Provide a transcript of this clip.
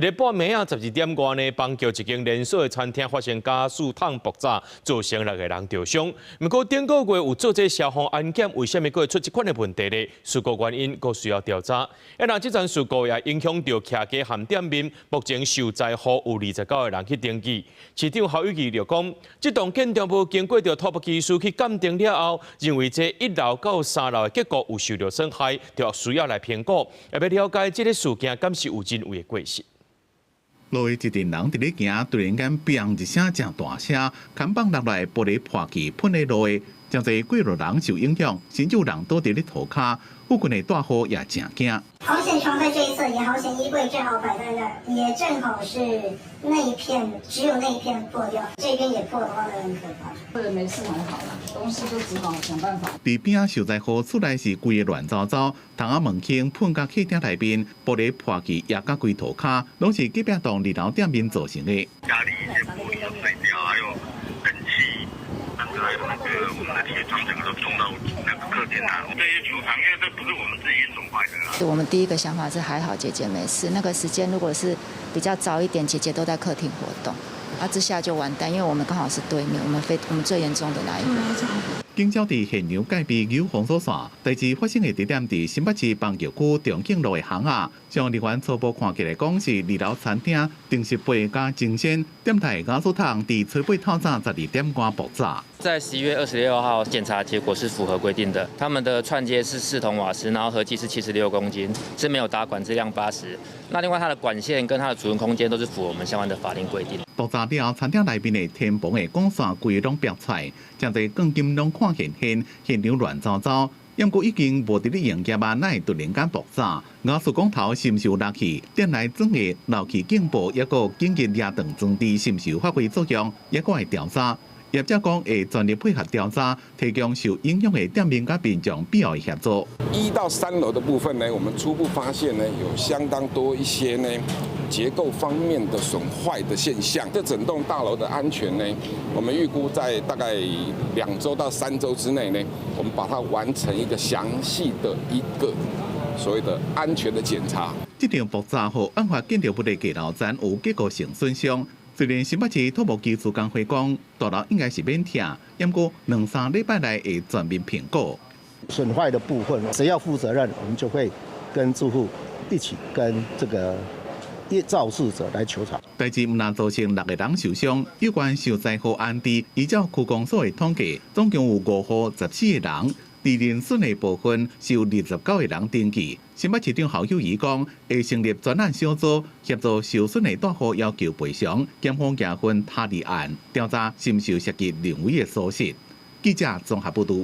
伫咧半暝12点外呢，邦桥一间连锁的餐厅发生加速烫爆炸，造成6个人受伤。不过顶个月有做这消防安检，为什么会出这款的问题呢？事故原因佫需要调查。这桩事故也影响到徛街咸店面，目前受灾户有29个人去登记。市长侯友宜就讲，这栋建筑物经过托博技术去鉴定了后，认为这1楼到3楼的结构有受到损害，就需要来评估，也要了解这个事件敢是有人为的过失。路的一群人伫咧行，突然间“砰”一声真大声，看板落来玻璃破去，喷在路的，真侪过路人受影响，甚至有人倒伫咧涂骹，附近的大户也真惊。好险床在这一侧，也好险衣柜正好摆在那儿，也正好是那一片，只有那一片破掉，这边也破的话会很可怕。或者没事还好啦，东西就只好想办法。伫边受灾户厝内是规个乱糟糟，窗仔门厅喷甲客厅内面，玻璃破去也甲规涂骹，拢是隔壁栋2楼店面造成的。家里一些玻璃都碎掉，还有冷气，甚至还有我们的铁窗整个都冲到那个客厅啊。这些球场，因为这不是我们自己损坏的啦。我们第一个想法是还好姐姐没事，那个时间如果是比较早一点，姐姐都在客厅活动，之下就完蛋，因为我们刚好是对面，我们最严重的那一个。警消伫现场戒备有封锁线，代志发生的地点伫新北市邦桥区重庆路的巷仔，将人员初步看起来讲是2楼餐厅定时杯加精鲜店台加速烫伫初八透早12点外爆炸。在11月26号检查结果是符合规定的，他们的串接是4桶瓦斯，然后合计是76公斤，是没有打管质量80。那另外它的管线跟它的储存空间都是符合我们相关的法令规定。爆炸了后，餐厅内面的天棚的管线规个拢爆出来，真侪钢筋拢看现场乱糟糟。不过已经无伫咧营业啊，哪会突然间爆炸？瓦斯管头是毋是有漏气？店内装的漏气警报，也个紧急夜灯装置是毋是有发挥作用？也个会调查。业者讲会全力配合调查，提供受影响的店面甲民众必要的协助。1到3楼的部分呢，我们初步发现呢，有相当多一些呢结构方面的损坏的现象。这整栋大楼的安全呢，我们预估在大概2周到3周之内呢，我们把它完成一个详细的一个所谓的安全的检查。这场爆炸后，案发建筑物的几楼层有结构性损伤。虽然新北市土木技术工会讲大楼应该是免拆，不过2-3礼拜内会全面评估。损坏的部分，谁要负责任，我们就会跟住户一起跟这个肇事者来求偿。代志唔但造成6个人受伤，有关受灾户案底，依照区公所的统计，总共有5户14个人。利润损的部分是有29个人登记。新北市长侯友宜讲，会成立专案小组协助受损的大户要求赔偿，检方查分他立案，调查是毋是有涉及人为的疏失。记者综合报道。